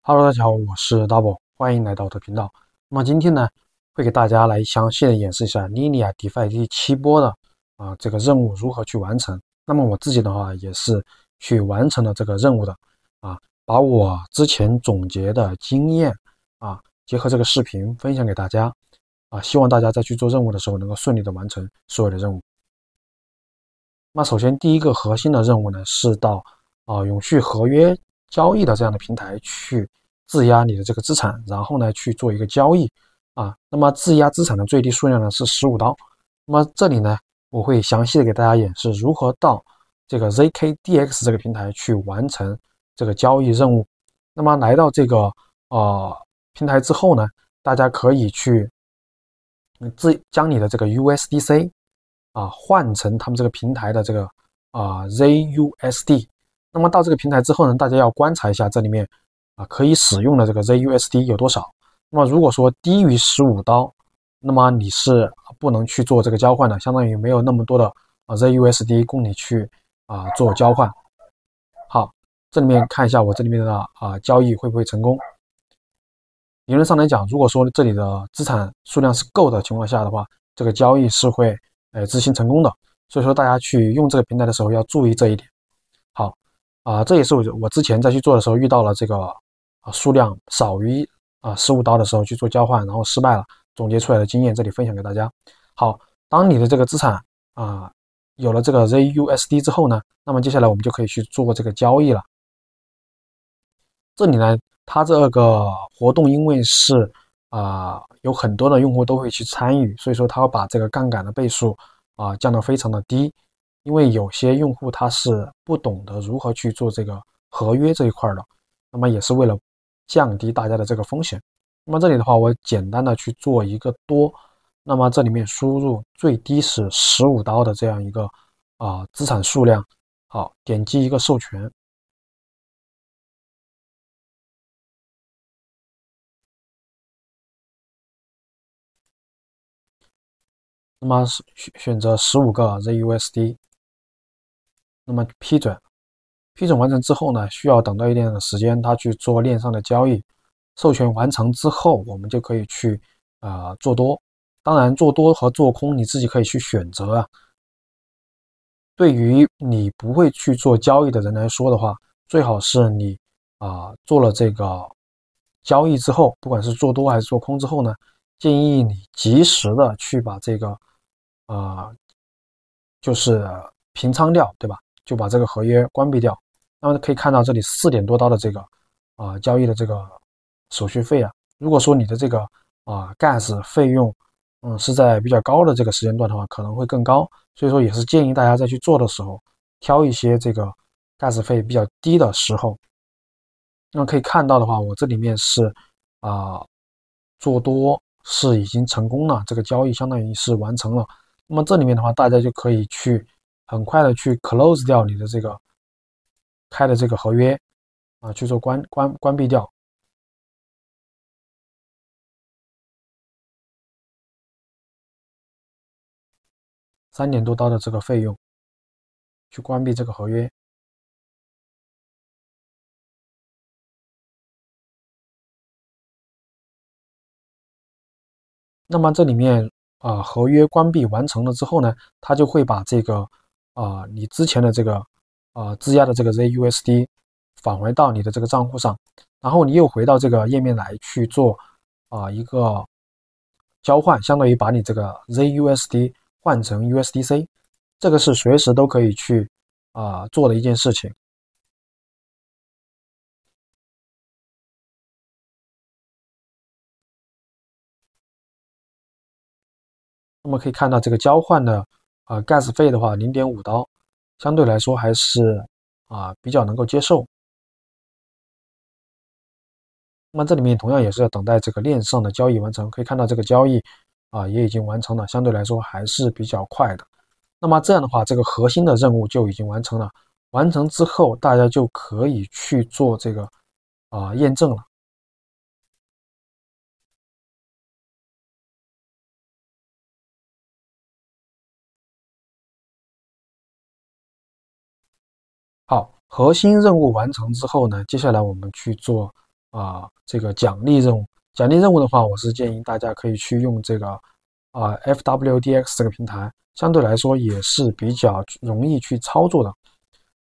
Hello，大家好，我是 Double，欢迎来到我的频道。那么今天呢，会给大家来详细的演示一下 Linear DeFi 第7波的这个任务如何去完成。那么我自己的话也是去完成了这个任务的把我之前总结的经验结合这个视频分享给大家希望大家在去做任务的时候能够顺利的完成所有的任务。那首先第一个核心的任务呢是到永续合约交易的这样的平台去质押你的这个资产，然后呢去做一个交易那么质押资产的最低数量呢是15刀。那么这里呢我会详细的给大家演示如何到这个 ZKDX 这个平台去完成这个交易任务。那么来到这个平台之后呢，大家可以去将你的这个 USDC换成他们这个平台的这个ZUSD。那么到这个平台之后呢，大家要观察一下这里面可以使用的这个 ZUSD 有多少。那么如果说低于15刀，那么你是不能去做这个交换的，相当于没有那么多的ZUSD 供你去做交换。好，这里面看一下我这里面的交易会不会成功。理论上来讲，如果说这里的资产数量是够的情况下的话，这个交易是会执行成功的。所以说大家去用这个平台的时候要注意这一点。好这也是我之前在去做的时候遇到了这个数量少于15刀的时候去做交换，然后失败了，总结出来的经验这里分享给大家。好，当你的这个资产有了这个 ZUSD 之后呢，那么接下来我们就可以去做这个交易了。这里呢，它这个活动因为是有很多的用户都会去参与，所以说它会把这个杠杆的倍数降到非常的低。因为有些用户他是不懂得如何去做这个合约这一块的，那么也是为了降低大家的这个风险。那么这里的话，我简单的去做一个多，那么这里面输入最低是15刀的这样一个资产数量。好，点击一个授权。那么选择15个 ZUSD， 那么批准。批准完成之后呢，需要等到一定的时间，它去做链上的交易。授权完成之后，我们就可以去做多。当然，做多和做空你自己可以去选择对于你不会去做交易的人来说的话，最好是你做了这个交易之后，不管是做多还是做空之后呢，建议你及时的去把这个就是平仓掉，对吧？就把这个合约关闭掉。那么可以看到这里4点多刀的这个交易的这个手续费如果说你的这个gas 费用是在比较高的这个时间段的话，可能会更高。所以说也是建议大家在去做的时候，挑一些这个 gas 费比较低的时候。那么可以看到的话，我这里面是做多是已经成功了，这个交易相当于是完成了。那么这里面的话，大家就可以去很快的去 close 掉你的这个开的这个合约去做关闭掉。3点多刀的这个费用去关闭这个合约。那么这里面合约关闭完成了之后呢，它就会把这个你之前的这个质押的这个 ZUSD 返回到你的这个账户上，然后你又回到这个页面来去做一个交换，相当于把你这个 ZUSD 换成 USDC， 这个是随时都可以去做的一件事情。那么可以看到这个交换的gas 费的话 0.5 刀，相对来说还是比较能够接受。那么这里面同样也是要等待这个链上的交易完成，可以看到这个交易也已经完成了，相对来说还是比较快的。那么这样的话，这个核心的任务就已经完成了。完成之后，大家就可以去做这个验证了。好，核心任务完成之后呢，接下来我们去做这个奖励任务。奖励任务的话，我是建议大家可以去用这个FWDX 这个平台，相对来说也是比较容易去操作的。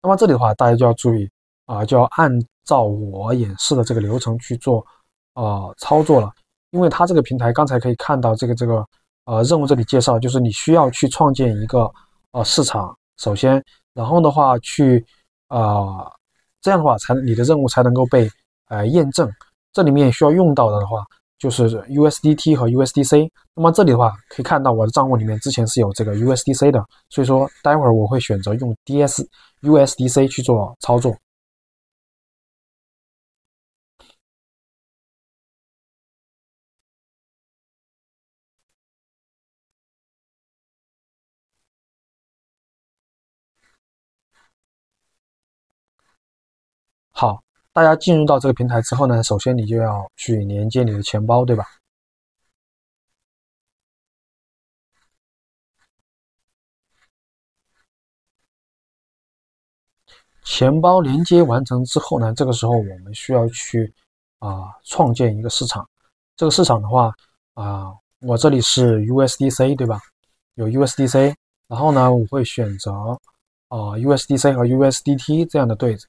那么这里的话，大家就要注意就要按照我演示的这个流程去做操作了。因为它这个平台刚才可以看到这个任务这里介绍，就是你需要去创建一个市场，首先，然后的话去这样的话你的任务才能够被验证。这里面需要用到的话就是 USDT 和 USDC。那么这里的话可以看到我的账户里面之前是有这个 USDC 的，所以说待会儿我会选择用 USDC 去做操作。好，大家进入到这个平台之后呢，首先你就要去连接你的钱包，对吧？钱包连接完成之后呢，这个时候我们需要去创建一个市场。这个市场的话我这里是 USDC 对吧？有 USDC，然后呢，我会选择USDC 和 USDT 这样的对子。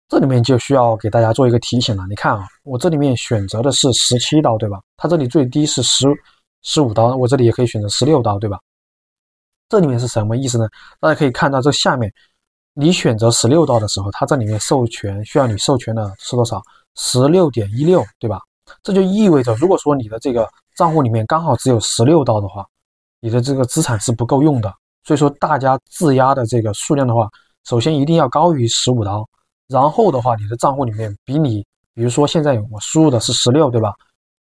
这里面就需要给大家做一个提醒了。你看我这里面选择的是17刀对吧？它这里最低是15刀，我这里也可以选择16刀对吧？这里面是什么意思呢？大家可以看到这下面，你选择16刀的时候，它这里面授权需要你授权的是多少？16.16，对吧？这就意味着，如果说你的这个账户里面刚好只有16刀的话，你的这个资产是不够用的。所以说，大家质押的这个数量的话，首先一定要高于15刀，然后的话，你的账户里面比如说现在我输入的是16，对吧？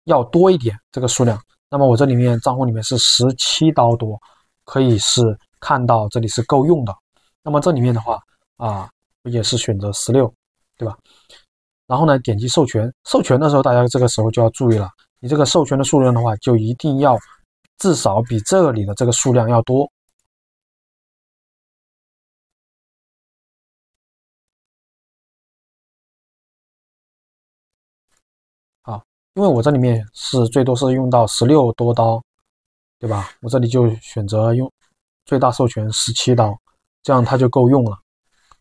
要多一点这个数量。那么我这里面账户里面是17刀多。可以是看到这里是够用的。那么这里面的话也是选择16，对吧？然后呢，点击授权，授权的时候，大家这个时候就要注意了，你这个授权的数量的话，就一定要至少比这里的这个数量要多。因为我这里面是最多是用到16多刀，对吧？我这里就选择用最大授权17刀，这样它就够用了。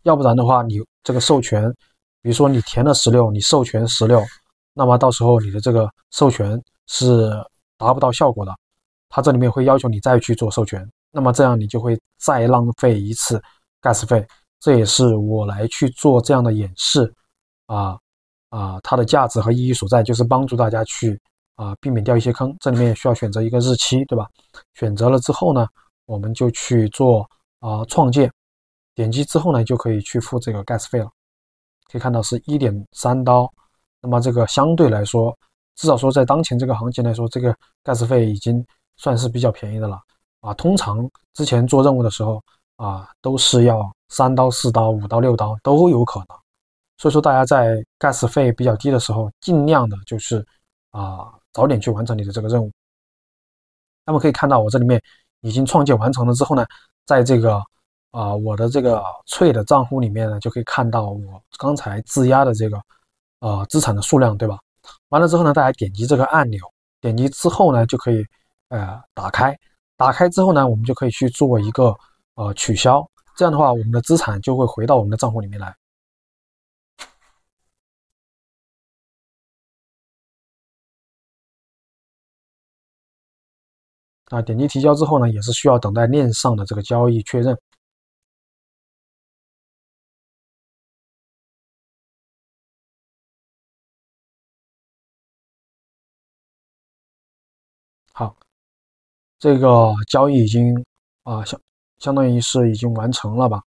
要不然的话，你这个授权，比如说你填了16，你授权16，那么到时候你的这个授权是达不到效果的，它这里面会要求你再去做授权，那么这样你就会再浪费一次 gas 费。这也是我来去做这样的演示它的价值和意义所在，就是帮助大家去避免掉一些坑。这里面需要选择一个日期，对吧？选择了之后呢，我们就去做创建。点击之后呢，就可以去付这个 gas 费了。可以看到是1.3刀，那么这个相对来说，至少说在当前这个行情来说，这个 gas 费已经算是比较便宜的了通常之前做任务的时候都是要3刀、4刀、5刀、6刀都有可能。所以说大家在 gas 费比较低的时候，尽量的就是早点去完成你的这个任务。那么可以看到我这里面已经创建完成了之后呢，在这个我的这个脆的账户里面呢，就可以看到我刚才质押的这个资产的数量，对吧？完了之后呢，大家点击这个按钮，点击之后呢，就可以打开。打开之后呢，我们就可以去做一个取消。这样的话，我们的资产就会回到我们的账户里面来。点击提交之后呢，也是需要等待链上的这个交易确认。好，这个交易已经相当于是已经完成了吧？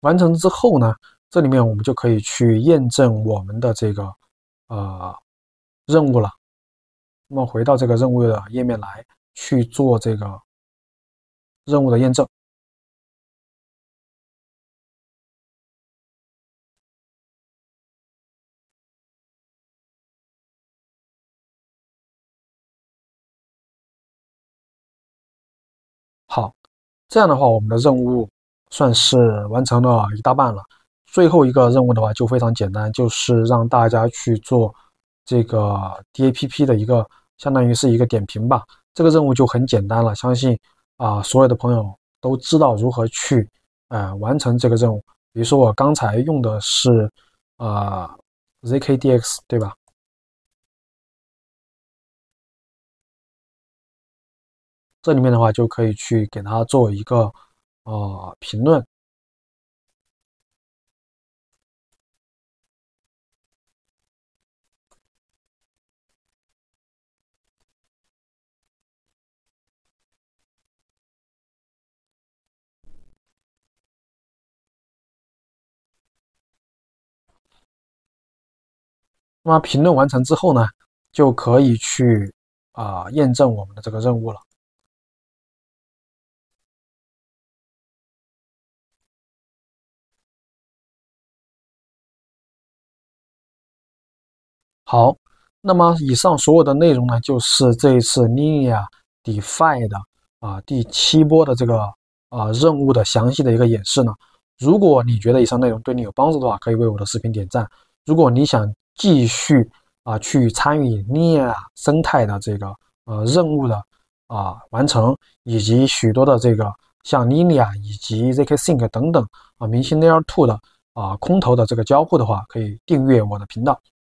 完成之后呢，这里面我们就可以去验证我们的这个任务了。那么回到这个任务的页面来去做这个任务的验证。好，这样的话，我们的任务算是完成了一大半了。最后一个任务的话就非常简单，就是让大家去做这个 DAPP 的一个，相当于是一个点评吧。这个任务就很简单了，相信所有的朋友都知道如何去完成这个任务。比如说我刚才用的是ZKDX 对吧？这里面的话就可以去给它做一个评论。那么评论完成之后呢，就可以去验证我们的这个任务了。好，那么以上所有的内容呢，就是这一次 Linea DeFi 的第7波的这个任务的详细的一个演示呢。如果你觉得以上内容对你有帮助的话，可以为我的视频点赞。如果你想继续去参与 Linea 生态的这个任务的完成，以及许多的这个像 Linea 以及 zkSync 等等明星 Layer 2的空投的这个交互的话，可以订阅我的频道。